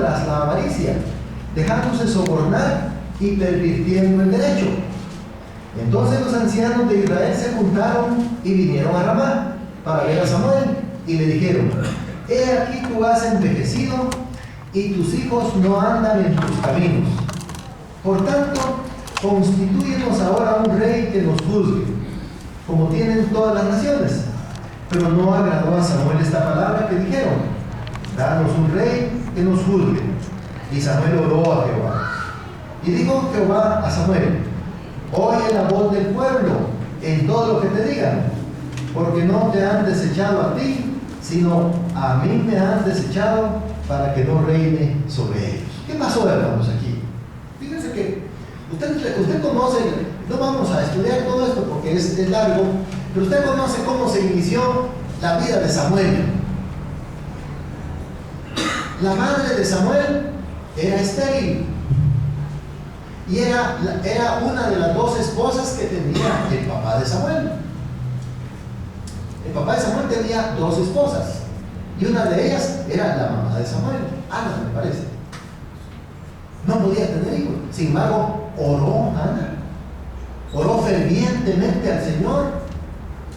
tras la avaricia, dejándose sobornar y pervirtiendo el derecho. Entonces los ancianos de Israel se juntaron y vinieron a Ramá para ver a Samuel, y le dijeron: he aquí tú has envejecido y tus hijos no andan en tus caminos. Por tanto, constitúyenos ahora un rey que nos juzgue, como tienen todas las naciones. Pero no agradó a Samuel esta palabra que dijeron: danos un rey que nos juzgue. Y Samuel oró a Jehová. Y dijo Jehová a Samuel: oye la voz del pueblo en todo lo que te digan, porque no te han desechado a ti, sino a mí me han desechado para que no reine sobre ellos. ¿Qué pasó, hermanos, aquí? Fíjense que usted conoce, no vamos a estudiar todo esto porque es largo, pero usted conoce cómo se inició la vida de Samuel. La madre de Samuel era estéril y era una de las dos esposas que tenía el papá de Samuel. El papá de Samuel tenía dos esposas y una de ellas era la mamá de Samuel, Ana, me parece. No podía tener hijos. Sin embargo, oró Ana, oró fervientemente al Señor.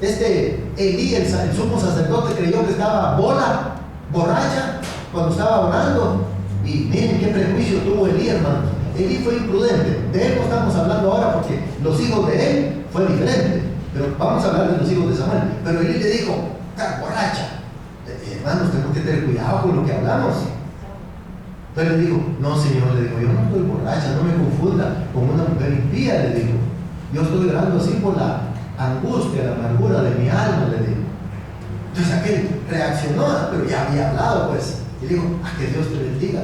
Elí, el sumo sacerdote, creyó que estaba borracha cuando estaba orando. Y miren qué prejuicio tuvo Elí, hermanos. Elí fue imprudente. De él no estamos hablando ahora porque los hijos de él fue diferente. Pero vamos a hablar de los hijos de Samuel. Pero Elí le dijo: está borracha. Hermanos, tenemos que tener cuidado con lo que hablamos. Entonces le dijo: no, Señor, le dijo, yo no estoy borracha, no me confunda con una mujer impía, le dijo. Yo estoy orando así por la angustia, la amargura de mi alma, le dijo. Entonces aquel reaccionó, pero ya había hablado, pues. Y dijo: que Dios te bendiga.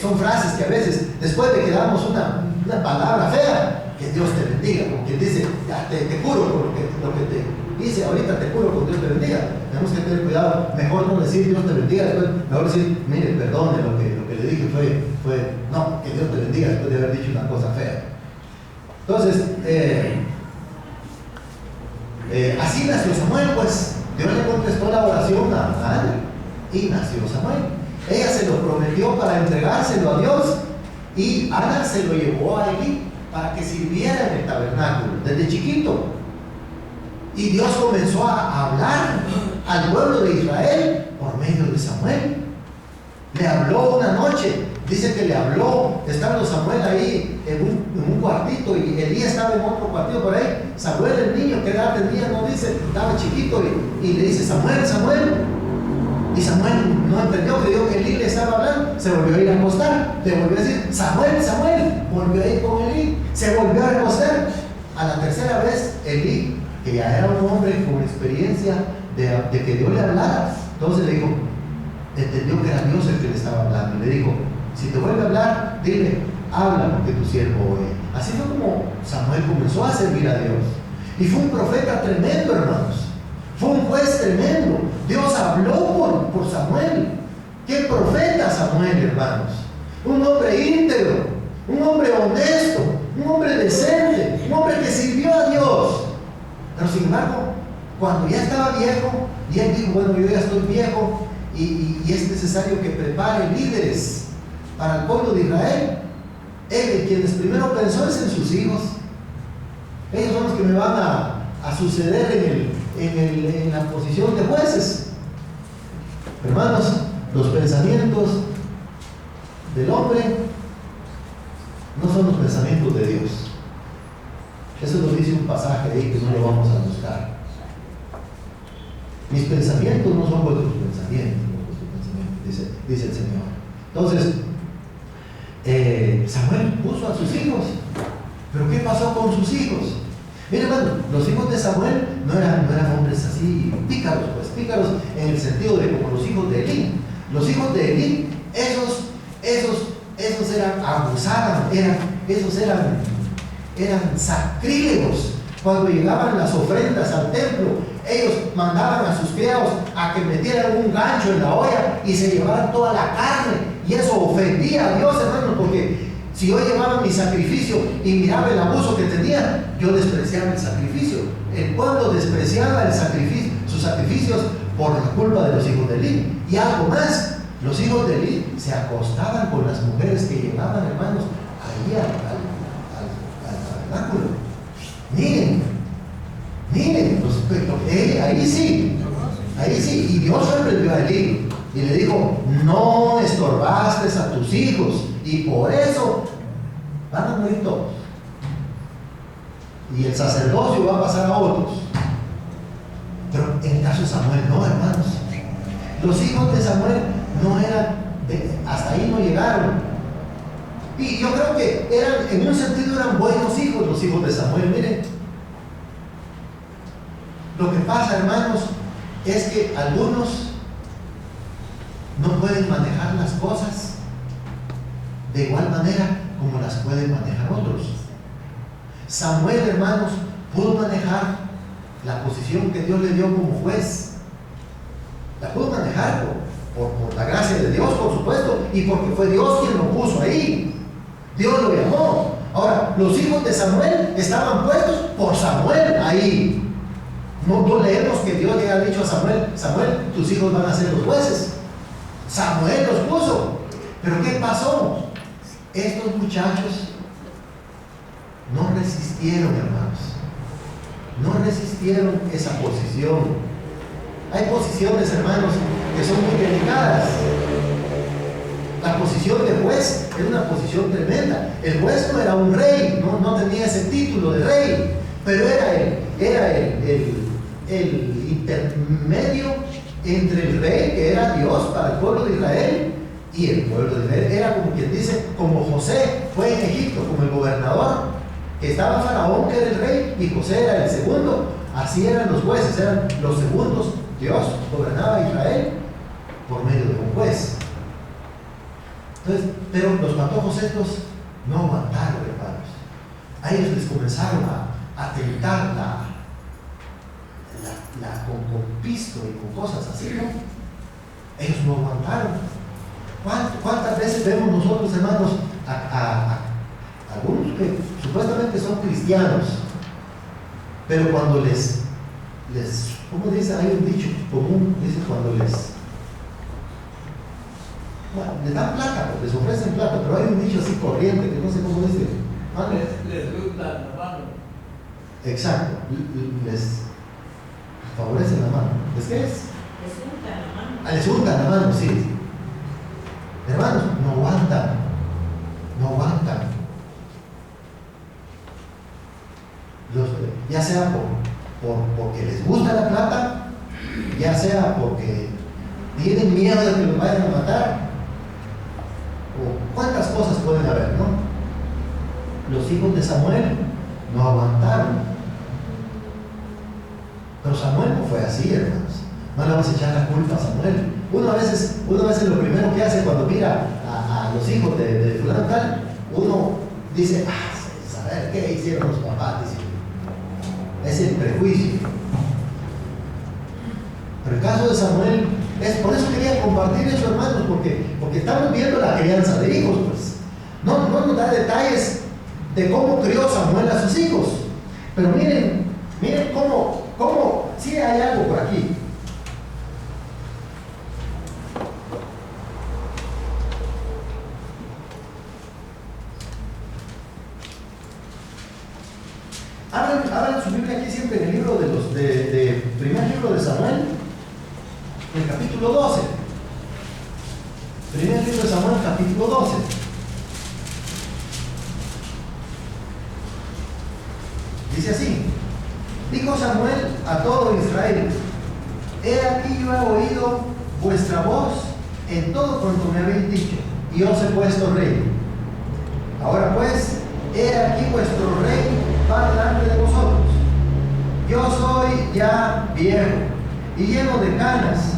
Son frases que a veces, después de que damos una palabra fea, que Dios te bendiga, como quien dice: ya te curo con lo que te dice ahorita, te curo con Dios te bendiga. Tenemos que tener cuidado, mejor no decir Dios te bendiga, después mejor decir: mire, perdone, lo que le dije fue no, que Dios te bendiga, después de haber dicho una cosa fea. Entonces, así nació Samuel, pues. Dios le contestó la oración a Ana y nació Samuel. Ella se lo prometió para entregárselo a Dios, y Ana se lo llevó a Elí para que sirviera en el tabernáculo desde chiquito. Y Dios comenzó a hablar al pueblo de Israel por medio de Samuel. Le habló una noche, dice que le habló, estando Samuel ahí en un cuartito y Elí estaba en otro cuartito por ahí. Samuel, el niño, ¿qué edad tenía? No dice, estaba chiquito, y le dice: Samuel, Samuel. Y Samuel no entendió, creyó que Elí le estaba hablando, se volvió a ir a acostar, le volvió a decir: Samuel, Samuel, volvió a ir con Elí, se volvió a acostar. A la tercera vez, Elí, que ya era un hombre con experiencia de que Dios le hablara, entonces le dijo, entendió que era Dios el que le estaba hablando, y le dijo: si te vuelve a hablar, dile: habla, porque tu siervo oye. Así fue como Samuel comenzó a servir a Dios, y fue un profeta tremendo, hermanos. Fue un juez tremendo. Dios habló por Samuel. ¡Qué profeta Samuel, hermanos! Un hombre íntegro, un hombre honesto, un hombre decente, un hombre que sirvió a Dios. Pero sin embargo, cuando ya estaba viejo, y él dijo: bueno, yo ya estoy viejo y es necesario que prepare líderes para el pueblo de Israel. Él, quienes primero pensó, es en sus hijos. Ellos son los que me van a suceder en la posición de jueces. Hermanos, los pensamientos del hombre no son los pensamientos de Dios. Eso lo dice un pasaje ahí que no lo vamos a buscar. Mis pensamientos no son vuestros pensamientos, dice el Señor. Entonces, Samuel puso a sus hijos. ¿Pero qué pasó con sus hijos? Mira, hermano, los hijos de Samuel no eran hombres así pícaros, pues pícaros en el sentido de como los hijos de Elí. Los hijos de Elí, esos abusaban, eran sacrílegos. Cuando llegaban las ofrendas al templo, ellos mandaban a sus criados a que metieran un gancho en la olla y se llevaran toda la carne, y eso ofendía a Dios, hermano, porque si yo llevaba mi sacrificio y miraba el abuso que tenía, yo despreciaba el sacrificio. El pueblo despreciaba el sacrificio, sus sacrificios, por la culpa de los hijos de Elí. Y algo más, Los hijos de Eli se acostaban con las mujeres que llegaban, hermanos, ahí al tabernáculo. Miren, ahí sí. Y Dios reprendió a Eli y le dijo: no estorbaste a tus hijos y por eso van a morir todos. Y el sacerdocio va a pasar a otros. Pero en el caso de Samuel no, hermanos. Los hijos de Samuel no eran, hasta ahí no llegaron. Y yo creo que eran, en un sentido, eran buenos hijos los hijos de Samuel. Miren, lo que pasa, hermanos, es que algunos no pueden manejar las cosas de igual manera como las pueden manejar otros. Samuel, hermanos, pudo manejar la posición que Dios le dio como juez. La pudo manejar por la gracia de Dios, por supuesto, y porque fue Dios quien lo puso ahí. Dios lo llamó. Ahora, los hijos de Samuel estaban puestos por Samuel ahí. No leemos que Dios le haya dicho a Samuel: Samuel, tus hijos van a ser los jueces. Samuel los puso. Pero ¿qué pasó? Estos muchachos no resistieron, hermanos. No resistieron esa posición. Hay posiciones, hermanos, que son muy delicadas. La posición de juez es una posición tremenda. El juez no era un rey, no tenía ese título de rey, pero era el intermedio entre el rey, que era Dios para el pueblo de Israel, y el pueblo de Israel. Era como quien dice, como José fue en Egipto, como el gobernador, que estaba Faraón, que era el rey, y José era el segundo. Así eran los jueces, eran los segundos. Dios gobernaba a Israel por medio de un juez. Entonces, pero los patojos estos no aguantaron, hermanos. A ellos les comenzaron a tentar con pisto y con cosas así, ¿no? Ellos no aguantaron. ¿Cuántas veces vemos nosotros, hermanos, a algunos que supuestamente son cristianos, pero cuando les ¿cómo dice? Hay un dicho común, dice cuando les dan plata, les ofrecen plata, pero hay un dicho así corriente que no sé cómo dice. Les gusta la mano. Exacto, les favorecen la mano. ¿Es qué es? Les untan la mano. Les untan la mano, sí. Hermanos, no aguantan. Ya sea porque les gusta la plata, ya sea porque tienen miedo de que los vayan a matar, o cuántas cosas pueden haber, ¿no? Los hijos de Samuel no aguantaron. Pero Samuel no fue así, hermanos. No le vamos a echar la culpa a Samuel. Uno a veces lo primero que hace cuando mira a los hijos de fulano tal, uno dice: saber qué hicieron los papás. Es el prejuicio. Pero el caso de Samuel es, por eso quería compartir eso, hermanos, porque estamos viendo la crianza de hijos, pues. No nos da detalles de cómo crió Samuel a sus hijos. Pero miren cómo sí hay algo por aquí. Abran su Biblia aquí siempre en el libro primer libro de Samuel, en el capítulo 12. Primer libro de Samuel, capítulo 12. Dice así: dijo Samuel a todo Israel: he aquí yo he oído vuestra voz en todo cuanto me habéis dicho, y os he puesto rey. Ahora pues, he aquí vuestro rey va delante de vosotros. Yo soy ya viejo y lleno de canas,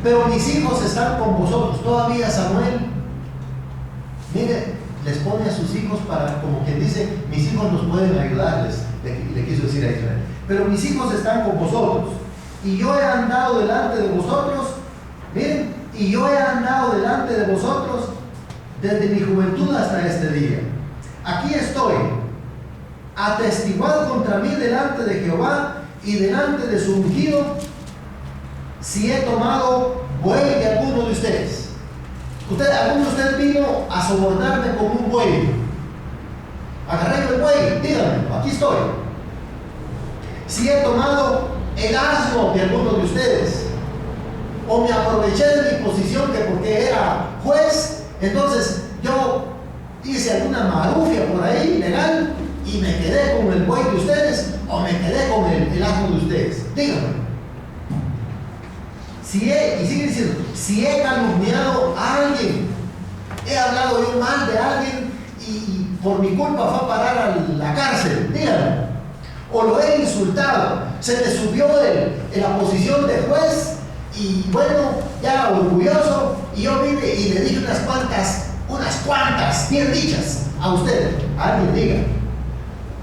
pero mis hijos están con vosotros. Todavía Samuel, mire, les pone a sus hijos para, como quien dice, mis hijos nos pueden ayudarles, le quiso decir a Israel. Pero mis hijos están con vosotros, y yo he andado delante de vosotros, miren, y yo he andado delante de vosotros desde mi juventud hasta este día. Aquí estoy, atestiguad contra mí delante de Jehová y delante de su ungido, si he tomado buey de alguno de ustedes. ¿Alguno de ustedes vino a sobornarme con un buey? Agarré el buey, díganme, aquí estoy. Si he tomado el asno de alguno de ustedes, o me aproveché de mi posición que porque era juez, entonces yo hice alguna marufia por ahí legal y me quedé con el buey de ustedes o me quedé con el asno de ustedes. Díganme. Y sigue diciendo, si he calumniado a alguien, he hablado yo mal de alguien y por mi culpa fue a parar a la cárcel, díganme. O lo he insultado, se me subió en la posición de juez y bueno, ya orgulloso, y yo vine y le dije unas cuantas, bien dichas a usted, alguien diga.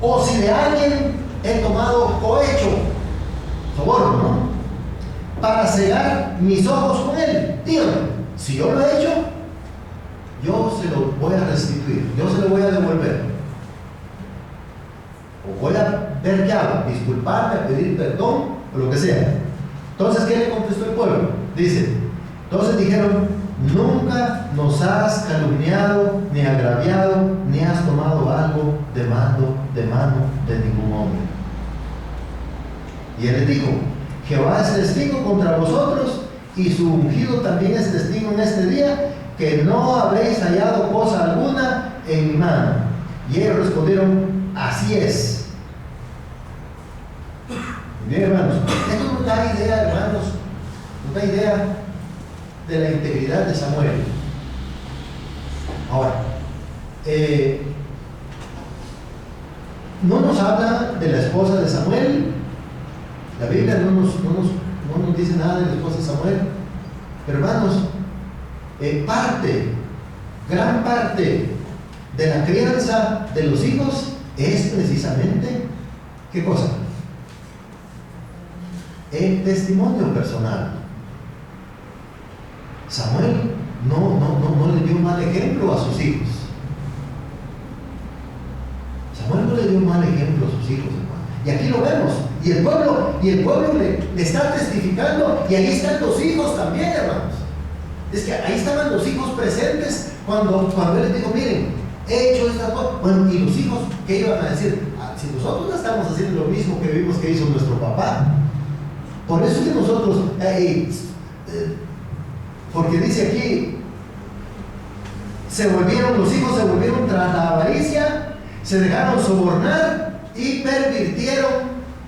O si de alguien he tomado cohecho, soborno, ¿no? Para cegar mis ojos con él, dígame, si yo lo he hecho, yo se lo voy a restituir, yo se lo voy a devolver. O voy a ver qué hago, disculparme, pedir perdón, o lo que sea. Entonces, ¿qué le contestó el pueblo? Dice, entonces dijeron, nunca nos has calumniado, ni agraviado, ni has tomado algo de mano de ningún hombre. Y él les dijo, Jehová es testigo contra vosotros, y su ungido también es testigo en este día, que no habréis hallado cosa alguna en mi mano. Y ellos respondieron, así es. Bien, hermanos, esto nos da idea, hermanos, nos da idea de la integridad de Samuel. Ahora, no nos habla de la esposa de Samuel. La Biblia no nos dice nada de la esposa de Samuel. Pero hermanos, gran parte de la crianza de los hijos es precisamente, ¿qué cosa? El testimonio personal. Samuel no le dio un mal ejemplo a sus hijos. Samuel no le dio un mal ejemplo a sus hijos, hermano. Y aquí lo vemos. Y el pueblo le está testificando. Y ahí están los hijos también, hermanos. Es que ahí estaban los hijos presentes cuando él les dijo, miren, he hecho esta cosa. Bueno, y los hijos, ¿qué iban a decir? Si nosotros no estamos haciendo lo mismo que vimos que hizo nuestro papá. Por eso es que nosotros, porque dice aquí, los hijos se volvieron tras la avaricia, se dejaron sobornar y pervirtieron,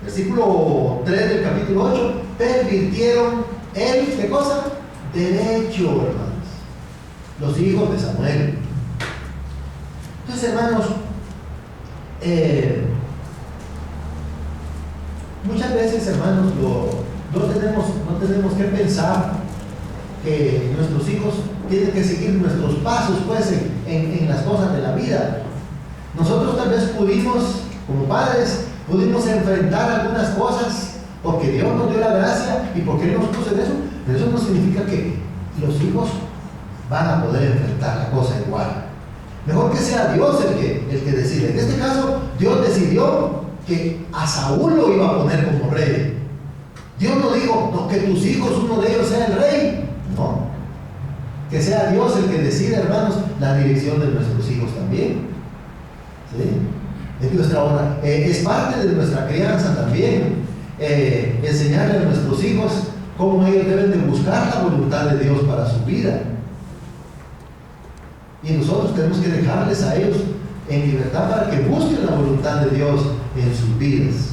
versículo 3 del capítulo 8, pervirtieron ¿qué cosa? Derecho, hermanos. Los hijos de Samuel. Entonces, hermanos, muchas veces, hermanos, no tenemos que pensar que nuestros hijos tienen que seguir nuestros pasos, pues, en las cosas de la vida. Nosotros tal vez como padres, pudimos enfrentar algunas cosas porque Dios nos dio la gracia y porque Él nos puso en eso, pero eso no significa que los hijos van a poder enfrentar la cosa igual. Mejor que sea Dios el que decide. En este caso, Dios decidió que a Saúl lo iba a poner como rey. Dios no dijo, no, que tus hijos, uno de ellos sea el rey. No. Que sea Dios el que decida, hermanos, la dirección de nuestros hijos también. ¿Sí? Es parte de nuestra crianza también. Enseñarle a nuestros hijos cómo ellos deben de buscar la voluntad de Dios para su vida. Y nosotros tenemos que dejarles a ellos en libertad para que busquen la voluntad de Dios en sus vidas.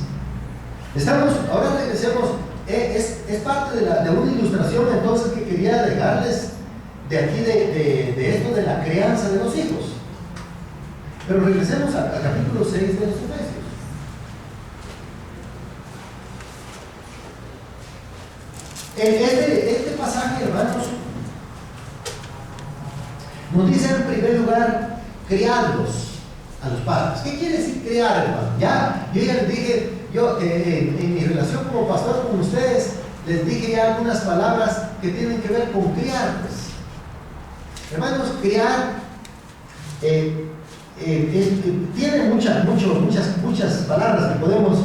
Ahora regresemos, es parte de una ilustración entonces que quería dejarles de aquí de esto de la crianza de los hijos. Pero regresemos al capítulo 6 de los Efesios. Este pasaje, hermanos, nos dice en primer lugar, criarlos a los padres. ¿Qué quiere decir criar, hermano? Yo ya les dije, en mi relación como pastor con ustedes, les dije ya algunas palabras que tienen que ver con criar. Pues. Hermanos, criar tiene muchas palabras que podemos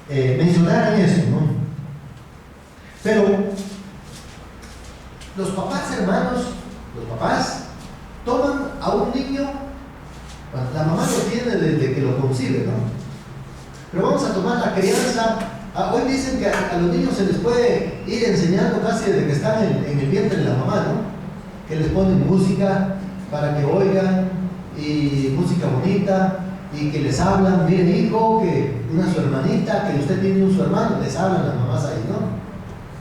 mencionar en eso, ¿no? Pero Los papás, hermanos, los papás toman a un niño, bueno, la mamá lo tiene desde que lo concibe, ¿no? Pero vamos a tomar la crianza. Hoy dicen que a los niños se les puede ir enseñando casi desde que están en el vientre de la mamá, ¿no? Que les ponen música para que oigan, y música bonita, y que les hablan, miren hijo, que una su hermanita, que usted tiene un su hermano, les hablan las mamás ahí, ¿no?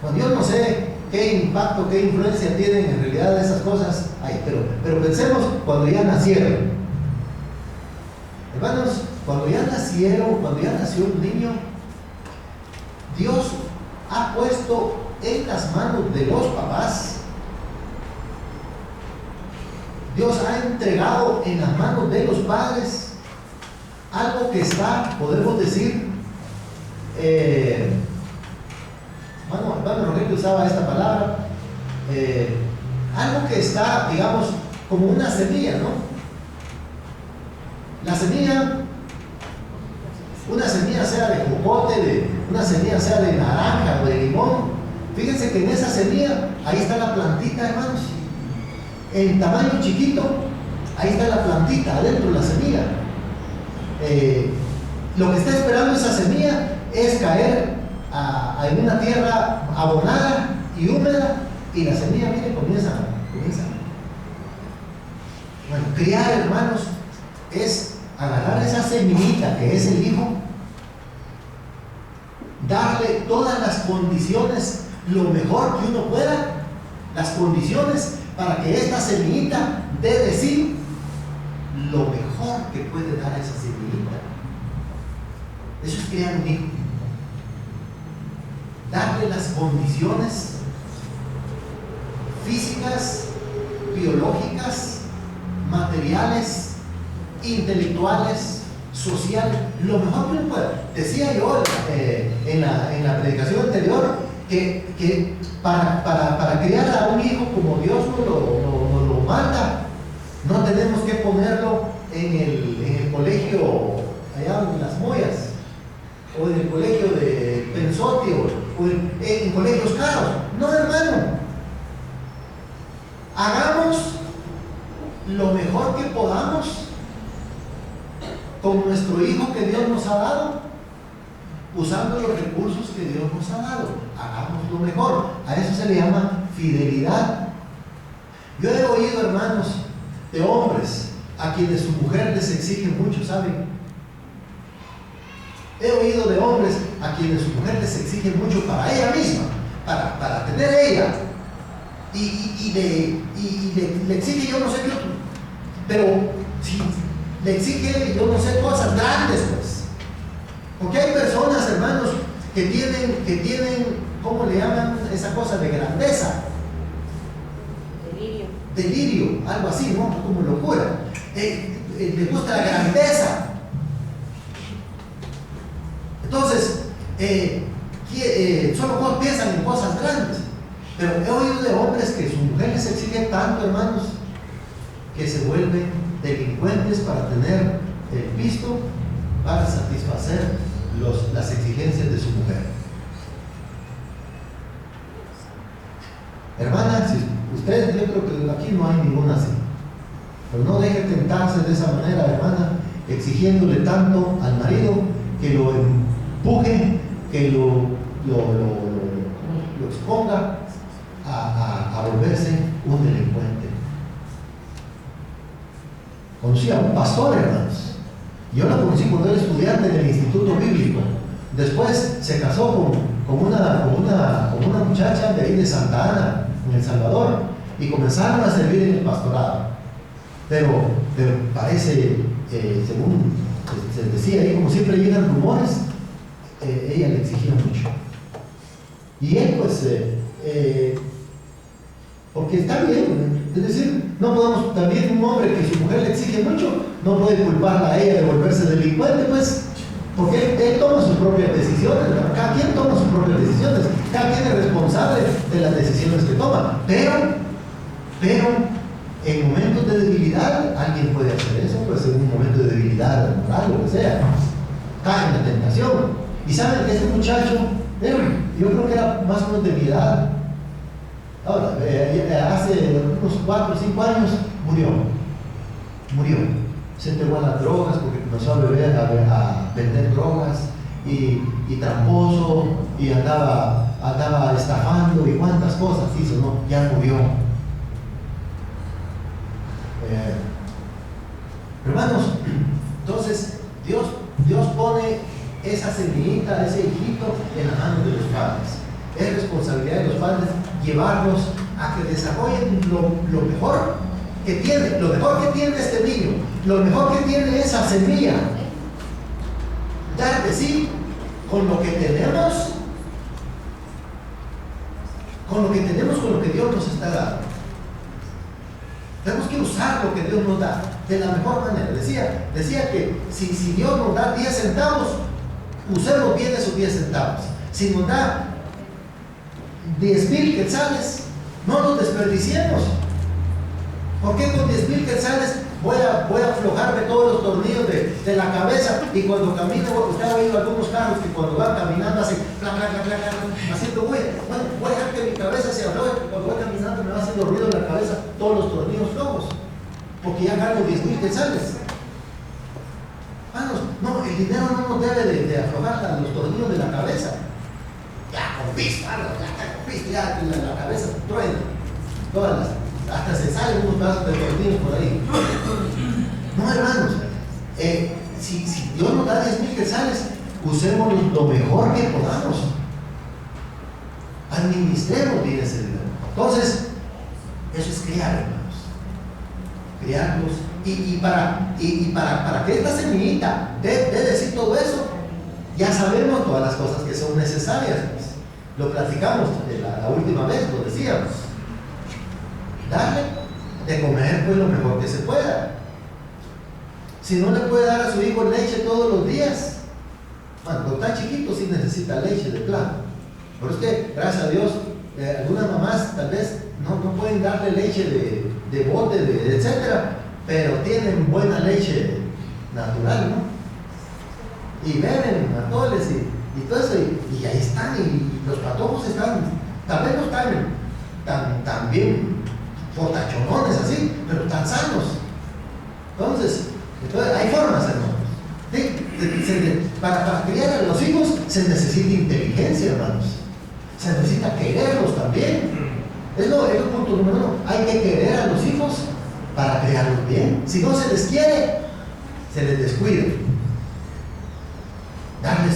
Cuando yo no sé qué impacto, qué influencia tienen en realidad esas cosas ahí, pero pensemos cuando ya nacieron. Hermanos, cuando ya nació un niño, Dios ha puesto en las manos de los papás, Dios ha entregado en las manos de los padres algo que está, podemos decir, hermano Rogelio usaba esta palabra, algo que está, digamos, como una semilla, ¿no? La semilla, una semilla sea de jocote, una semilla sea de naranja o de limón. Fíjense que en esa semilla, ahí está la plantita, hermanos. En tamaño chiquito, ahí está la plantita, adentro de la semilla. Lo que está esperando esa semilla es caer en una tierra abonada y húmeda, y la semilla, mire, comienza. Bueno, criar, hermanos, es agarrar esa semillita que es el hijo, darle todas las condiciones, lo mejor que uno pueda, las condiciones para que esta semillita dé de sí lo mejor que puede dar esa semillita. Eso es criar un hijo. Darle las condiciones físicas, biológicas, materiales, intelectuales, sociales, lo mejor que uno pueda. Decía yo en la predicación anterior que para criar a un hijo como Dios nos lo manda, no tenemos que ponerlo en el colegio allá en Las Moyas, o en el colegio de Pensote, o en colegios caros. No, hermano, hagamos lo mejor que podamos con nuestro hijo que Dios nos ha dado, usando los recursos que Dios nos ha dado. Hagamos lo mejor. A eso se le llama fidelidad. Yo he oído, hermanos, de hombres a quienes su mujer les exige mucho, ¿saben? He oído de hombres a quienes su mujer les exige mucho para ella misma, para tener ella, y le exige yo no sé qué otro, pero si le exige yo no sé cosas grandes, pues. Porque hay personas, hermanos, que tienen, ¿cómo le llaman esa cosa de grandeza? Delirio, algo así, ¿no? Como locura. Les gusta la grandeza. Entonces, solo piensan en cosas grandes. Pero he oído de hombres que su mujer les exige tanto, hermanos, que se vuelven delincuentes para tener el pisto, para satisfacer las exigencias de su mujer. Hermana, si usted, yo creo que aquí no hay ninguna así, pero no deje tentarse de esa manera, hermana, exigiéndole tanto al marido que lo empuje, que lo exponga a volverse un delincuente. Conocí a un pastor, hermanos. Yo lo conocí cuando era estudiante en el Instituto Bíblico. Después se casó con una muchacha de ahí de Santa Ana, en El Salvador, y comenzaron a servir en el pastorado. Pero parece, según se decía ahí, como siempre llegan rumores, ella le exigía mucho. Y él, pues, porque está bien, es decir, no podemos, también un hombre que su mujer le exige mucho, no puede culparla a ella de volverse delincuente, pues, porque él toma sus propias decisiones, ¿verdad? Cada quien toma sus propias decisiones, cada quien es responsable de las decisiones que toma, pero en momentos de debilidad, alguien puede hacer eso, pues en un momento de debilidad moral, lo que sea, cae en la tentación. Y saben que este muchacho, yo creo que era más o menos de mi edad, Ahora, hace unos 4 o 5 años murió. Se entregó a las drogas porque comenzó a beber, a vender drogas y tramposo y andaba estafando y cuántas cosas hizo, ¿no? Ya murió. Hermanos, entonces Dios pone esa semillita, ese hijito en la mano de los padres. Es responsabilidad de los padres llevarlos a que desarrollen lo mejor que tiene, este niño, lo mejor que tiene esa semilla. Dar de sí con lo que tenemos, con lo que Dios nos está dando. Tenemos que usar lo que Dios nos da de la mejor manera. Decía que si Dios nos da 10 centavos, usemos bien esos 10 centavos. Si nos da 10,000 quetzales, no los desperdiciemos. ¿Por qué con 10,000 quetzales voy a aflojarme todos los tornillos de la cabeza? Y cuando camino, usted ha oído algunos carros que cuando van caminando hacen clac, clac, clac, clac, haciendo ruido. Bueno, voy a dejar que mi cabeza se afloje, porque cuando voy caminando me va haciendo ruido en la cabeza todos los tornillos flojos, porque ya gano 10,000 quetzales. Hermanos, no, el dinero no nos debe de aflojar los tornillos de la cabeza. Ya con pisto, ya la cabeza truena. Hasta se salen unos pedazos de tornillos por ahí. No, hermanos, si Dios nos da 10,000 quetzales, usemos lo mejor que podamos. Administremos bien ese dinero. Entonces, eso es criar, hermanos. Criarlos. Y para que esta semillita dé decir todo eso, ya sabemos todas las cosas que son necesarias. Pues. Lo platicamos la última vez, lo decíamos. Darle de comer pues lo mejor que se pueda. Si no le puede dar a su hijo leche todos los días, bueno, cuando está chiquito sí necesita leche de plano. Pero es que, gracias a Dios, algunas mamás tal vez no pueden darle leche de bote, etcétera, pero tienen buena leche natural, ¿no? Y beben atoles y todo eso, y ahí están, y los patojos están, tal vez no están tan bien fortachonones así, pero tan sanos. Entonces hay formas, hermanos. Para criar a los hijos se necesita inteligencia, hermanos. Se necesita quererlos también. Es el punto número 1. Hay que querer a los hijos para criarlos bien. Si no se les quiere, se les descuida. Darles,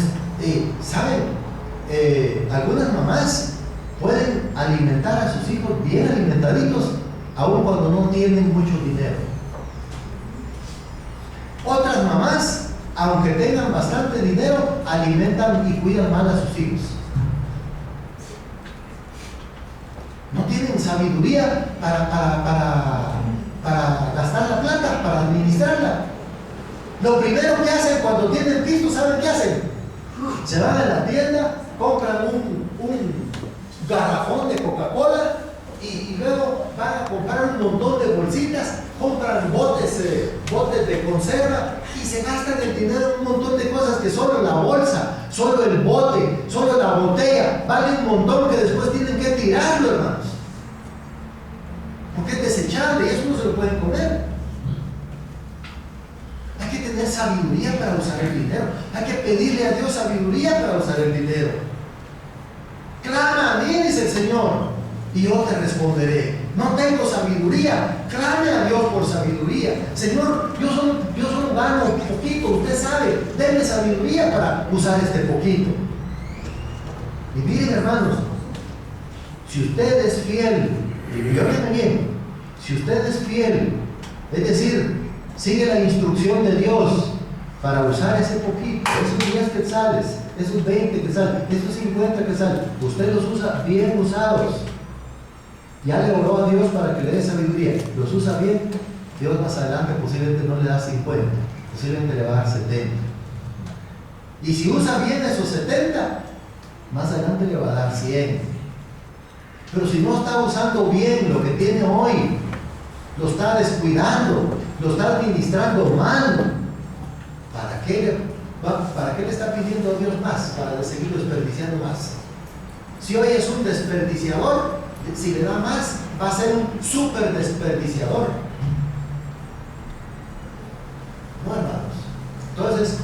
¿saben? Algunas mamás pueden alimentar a sus hijos bien alimentaditos, aun cuando no tienen mucho dinero. Otras mamás, aunque tengan bastante dinero, alimentan y cuidan mal a sus hijos. No tienen sabiduría para gastar la plata, para administrarla. Lo primero que hacen cuando tienen pisto, ¿saben qué hacen? Se van a la tienda, compran un garrafón de Coca-Cola y luego van a comprar un montón de bolsitas, compran botes de conserva y se gastan el dinero en un montón de cosas que solo la bolsa, solo el bote, solo la botella vale un montón, que después tienen que tirarlo, hermanos, porque es desechable y eso no se lo pueden comer. Hay que tener sabiduría para usar el dinero. Hay que pedirle a Dios sabiduría para usar el dinero. Clama a mí, dice el Señor, y yo te responderé. No tengo sabiduría, clame a Dios por sabiduría. Señor, yo solo gano un poquito, usted sabe, denme sabiduría para usar este poquito. Y miren, hermanos, si usted es fiel, y óyeme bien, si usted es fiel, es decir, sigue la instrucción de Dios para usar ese poquito, esos 10 quetzales, esos 20 quetzales, esos 50 quetzales, usted los usa bien usados. Ya le oró a Dios para que le dé sabiduría, los usa bien, Dios más adelante posiblemente no le da 50, posiblemente le va a dar 70. Y si usa bien esos 70, más adelante le va a dar 100. Pero si no está usando bien lo que tiene hoy, lo está descuidando, lo está administrando mal, ¿para qué le está pidiendo a Dios más? Para seguir desperdiciando más. Si hoy es un desperdiciador, Si le da más, va a ser un súper desperdiciador. No, hermanos. Entonces,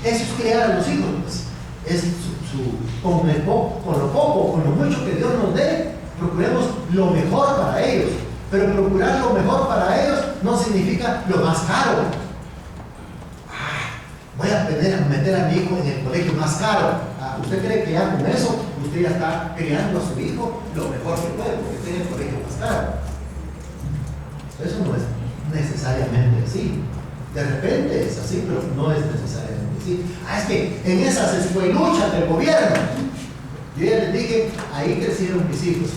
eso es criar a los hijos, pues. Es con lo poco, con lo mucho que Dios nos dé, procuremos lo mejor para ellos. Pero procurar lo mejor para ellos no significa lo más caro. Voy a meter a mi hijo en el colegio más caro. ¿Usted cree que ya con eso usted ya está criando a su hijo lo mejor que puede, porque está en el colegio más caro? Eso no es necesariamente así. De repente es así, pero no es necesariamente así. Es que en esas escueluchas del gobierno, yo ya les dije, ahí crecieron mis hijos.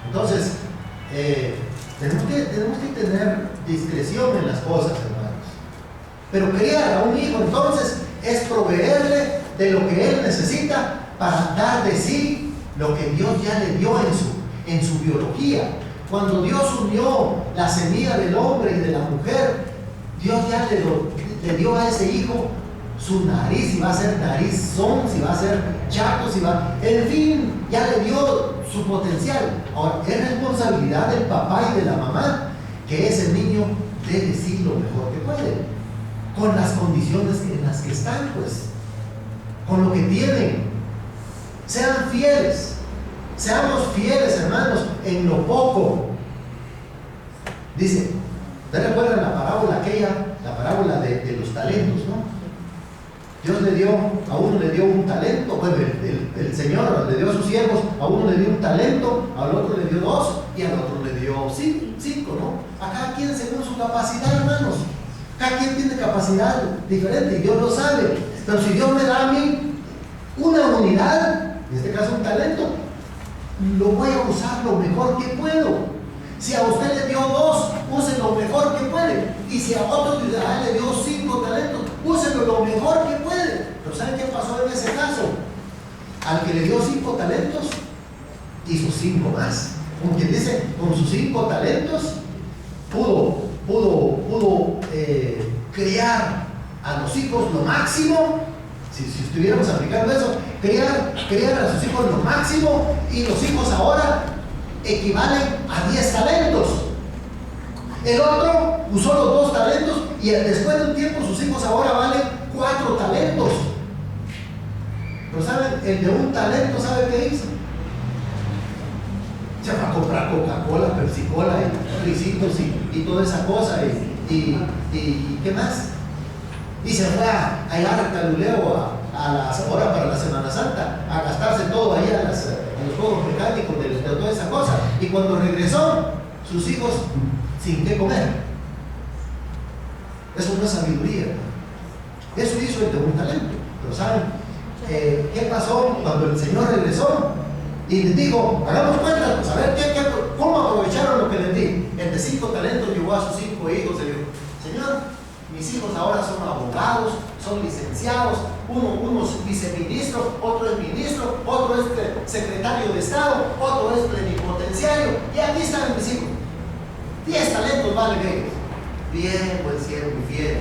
Entonces, tenemos que tener discreción en las cosas, hermanos. Pero criar a un hijo entonces es proveerle de lo que él necesita para dar de sí lo que Dios ya le dio en su biología. Cuando Dios unió la semilla del hombre y de la mujer, Dios ya le dio a ese hijo su nariz, si va a ser narizón, si va a ser chato, en fin, ya le dio su potencial. Ahora, es responsabilidad del papá y de la mamá que ese niño dé de sí lo mejor que puede, con las condiciones en las que están, pues, con lo que tienen. Sean fieles, seamos fieles, hermanos, en lo poco. Dice, ¿ustedes recuerdan la parábola de los talentos, no? Dios a uno le dio un talento, bueno, el Señor le dio a sus siervos, a uno le dio un talento, al otro le dio 2 y al otro le dio 5, ¿no? A cada quien según su capacidad, hermanos. Cada quien tiene capacidad diferente y Dios lo sabe. Pero si Dios me da a mí una unidad, en este caso un talento, lo voy a usar lo mejor que puedo. Si a usted le dio 2, use lo mejor que puede. Y si a otro le dio 5 talentos, úselo lo mejor que puede. Pero ¿saben qué pasó en ese caso? Al que le dio 5 talentos, hizo 5 más. Como quien dice, con sus 5 talentos, pudo criar a los hijos lo máximo. Si estuviéramos aplicando eso, criar a sus hijos lo máximo, y los hijos ahora equivalen a 10 talentos. El otro usó los 2 talentos y después de un tiempo sus hijos ahora valen 4 talentos. Pero ¿saben? El de un talento, ¿sabe qué hizo? Se va a comprar Coca-Cola, Pepsi-Cola y risitos y toda esa cosa y ¿qué más? Y se fue a llegar al caluleo ahora para la Semana Santa, a gastarse todo ahí a los juegos mecánicos de toda esa cosa. Y cuando regresó, sus hijos sin qué comer. Eso no es sabiduría. Eso hizo el de un talento. Pero ¿saben qué pasó cuando el Señor regresó? Y les dijo, hagamos cuentas, pues a ver cómo aprovecharon lo que les di. El de 5 talentos llevó a sus 5 hijos y dijo, Señor, mis hijos ahora son abogados, son licenciados, uno es viceministro, otro es ministro, otro es secretario de Estado, otro es plenipotenciario, y aquí están mis hijos. 10 talentos valen ellos. Bien, buen siervo y fiel.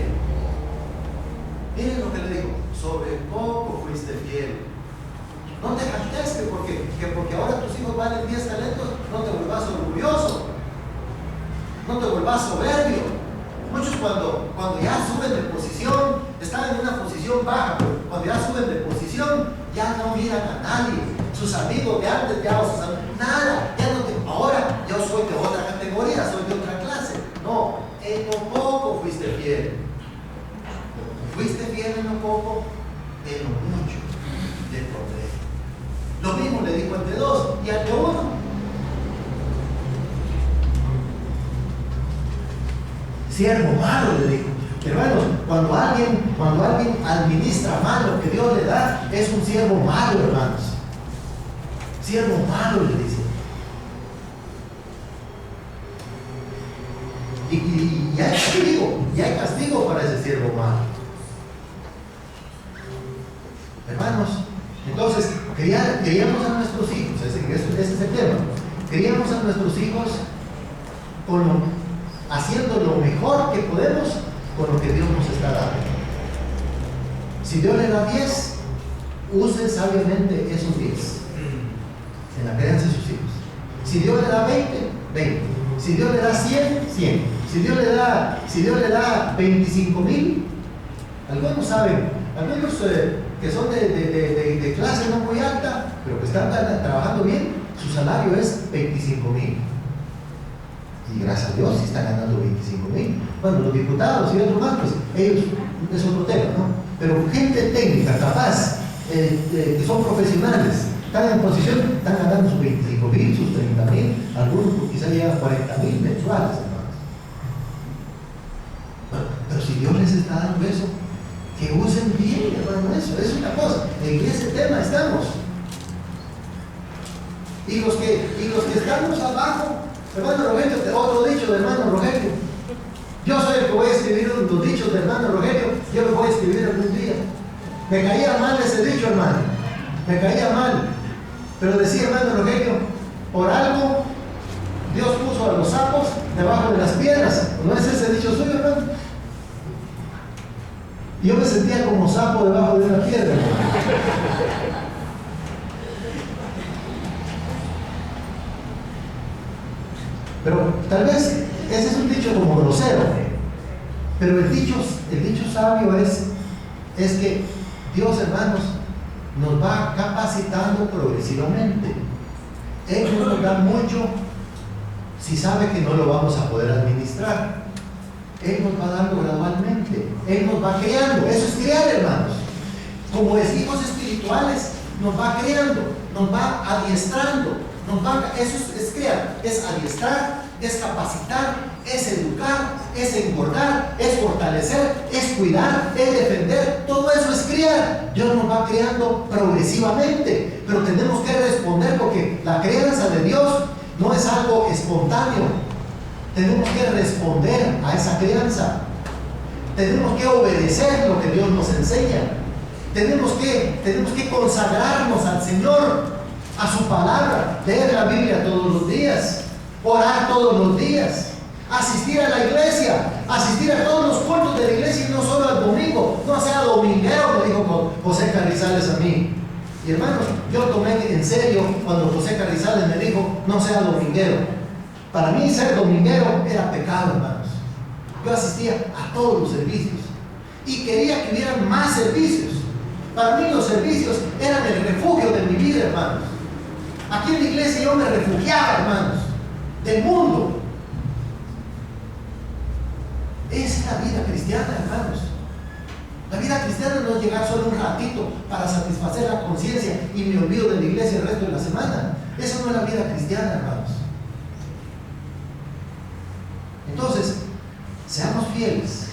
Miren lo que le digo, sobre poco fuiste fiel. No te jactes porque ahora tus hijos valen 10 talentos, no te vuelvas orgulloso, no te vuelvas soberbio. Muchos cuando ya suben de posición, están en una posición baja, pero cuando ya suben de posición, ya no miran a nadie. Sus amigos de antes, nada, ya no ahora yo soy de otra categoría, soy de otra clase. No, en lo poco fuiste fiel. Fuiste fiel en lo poco, en lo mucho te pondré. Lo mismo le dijo al de 2 y al de 1. Siervo malo, le dijo. Hermanos, cuando alguien administra mal lo que Dios le da, es un siervo malo, hermanos. Siervo malo, le dice. Y hay castigo para ese siervo malo. Hermanos, entonces, criamos a nuestros hijos, ese es el tema. Criamos a nuestros hijos haciendo lo mejor que podemos con lo que Dios nos está dando. Si Dios le da 10, use sabiamente esos 10 en la crianza de sus hijos. Si Dios le da 20, 20. Si Dios le da 100, 100. Si Dios le da 25,000, algunos saben, algunos que son de clase no muy alta, pero que están trabajando bien, su salario es 25,000. Y gracias a Dios si están ganando 25,000. Bueno, los diputados y otros más, pues ellos es otro tema, ¿no? Pero gente técnica, capaz, que son profesionales, están en posición, están ganando sus 25,000, sus 30,000, algunos quizás llegan a 40,000 mensuales, hermanos. Bueno, pero si Dios les está dando eso, que usen bien, hermano, eso es una cosa. En ese tema estamos. Y los que estamos abajo, hermano Rogelio, otro dicho de hermano Rogelio. Yo soy el que voy a escribir los dichos de hermano Rogelio, yo lo voy a escribir algún día. Me caía mal ese dicho, hermano. Me caía mal. Pero decía hermano Rogelio, por algo Dios puso a los sapos debajo de las piedras. ¿No es ese dicho suyo, hermano? Yo me sentía como sapo debajo de una piedra, hermano. Pero tal vez ese es un dicho como grosero, pero el dicho sabio es que Dios, hermanos, nos va capacitando progresivamente. Él no nos da mucho si sabe que no lo vamos a poder administrar. Él nos va dando gradualmente. Él nos va creando. Eso es criar, hermanos. Como es hijos espirituales, nos va creando, nos va adiestrando. Eso es crear, es adiestrar, es capacitar, es educar, es engordar, es fortalecer, es cuidar, es defender. Todo eso es criar. Dios nos va creando progresivamente, pero tenemos que responder, porque la crianza de Dios no es algo espontáneo. Tenemos que responder a esa crianza. Tenemos que obedecer lo que Dios nos enseña. Tenemos que consagrarnos al Señor, a su palabra, leer la Biblia todos los días, orar todos los días, asistir a la iglesia, asistir a todos los cultos de la iglesia y no solo al domingo. No sea dominguero, me dijo José Carrizales a mí. Y hermanos, yo tomé en serio cuando José Carrizales me dijo, no sea dominguero. Para mí ser dominguero era pecado, hermanos. Yo asistía a todos los servicios y quería que hubieran más servicios. Para mí los servicios eran el refugio de mi vida, hermanos. Aquí en la iglesia yo me refugiaba, hermanos, del mundo. Esa es la vida cristiana, hermanos. La vida cristiana no es llegar solo un ratito para satisfacer la conciencia y me olvido de la iglesia el resto de la semana. Eso no es la vida cristiana, hermanos. Entonces, seamos fieles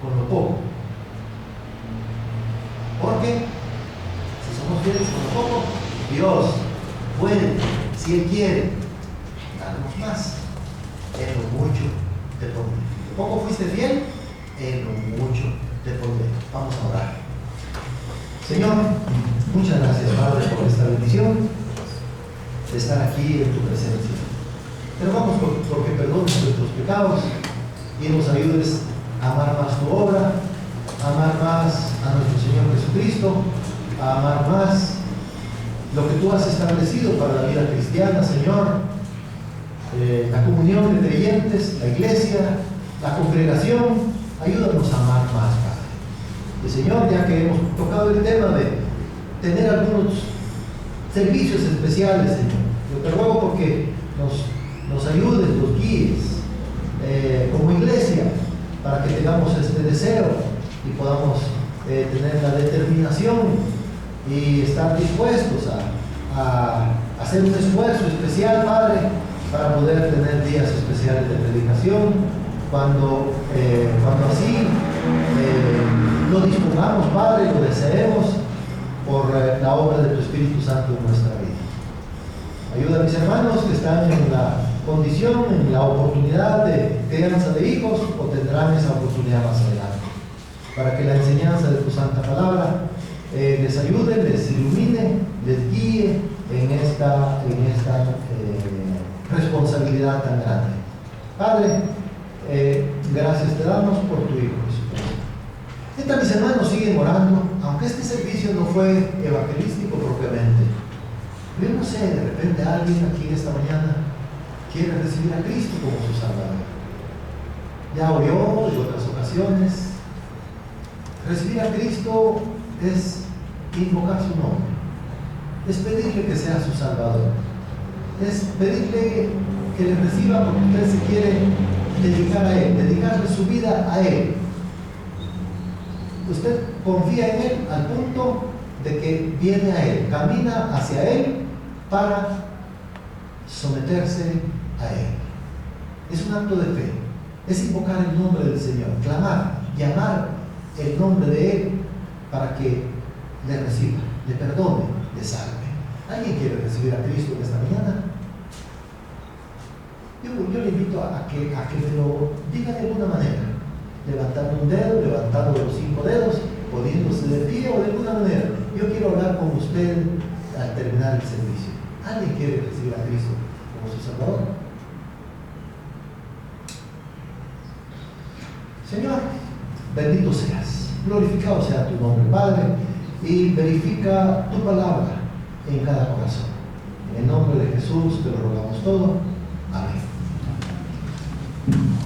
con lo poco. Porque si somos fieles con lo poco, Dios puede, si Él quiere, darnos más. En lo mucho te pondré. ¿De poco fuiste fiel? En lo mucho te pondré. Vamos a orar. Señor, muchas gracias, Padre, por esta bendición de estar aquí en tu presencia. Te rogamos porque perdones nuestros pecados y nos ayudes a amar más tu obra, a amar más a nuestro Señor Jesucristo, a amar más lo que tú has establecido para la vida cristiana, Señor. La comunión de creyentes, la iglesia, la congregación. Ayúdanos a amar más, Padre. Y Señor, ya que hemos tocado el tema de tener algunos servicios especiales, Señor, yo te ruego porque nos ayudes, nos guíes como iglesia para que tengamos este deseo y podamos tener la determinación y estar dispuestos a hacer un esfuerzo especial, Padre, para poder tener días especiales de predicación cuando así lo dispongamos, Padre, lo deseemos por la obra de tu Espíritu Santo en nuestra vida. Ayuda a mis hermanos que están en la condición, en la oportunidad de crianza de hijos, o tendrán esa oportunidad más adelante, para que la enseñanza de tu santa palabra les ayude, les ilumine, les guíe en esta responsabilidad tan grande. Padre, gracias te damos por tu Hijo Jesucristo. Mientras mis hermanos siguen orando, aunque este servicio no fue evangelístico propiamente, yo no sé, de repente alguien aquí esta mañana quiere recibir a Cristo como su Salvador. Ya oyó en otras ocasiones. Recibir a Cristo es invocar su nombre, es pedirle que sea su Salvador, es pedirle que le reciba porque usted se quiere dedicar a Él, dedicarle su vida a Él. Usted confía en Él al punto de que viene a Él, camina hacia Él para someterse a Él. Es un acto de fe, es invocar el nombre del Señor, clamar, llamar el nombre de Él para que le reciba, le perdone, le salve. ¿Alguien quiere recibir a Cristo en esta mañana? Yo le invito a que me lo diga de alguna manera, levantando un dedo, levantando los 5 dedos, poniéndose de pie o de alguna manera. Yo quiero hablar con usted al terminar el servicio. ¿Alguien quiere recibir a Cristo como su Salvador? Señor, bendito seas, glorificado sea tu nombre, Padre, y verifica tu palabra en cada corazón. En el nombre de Jesús te lo rogamos todo. Amén.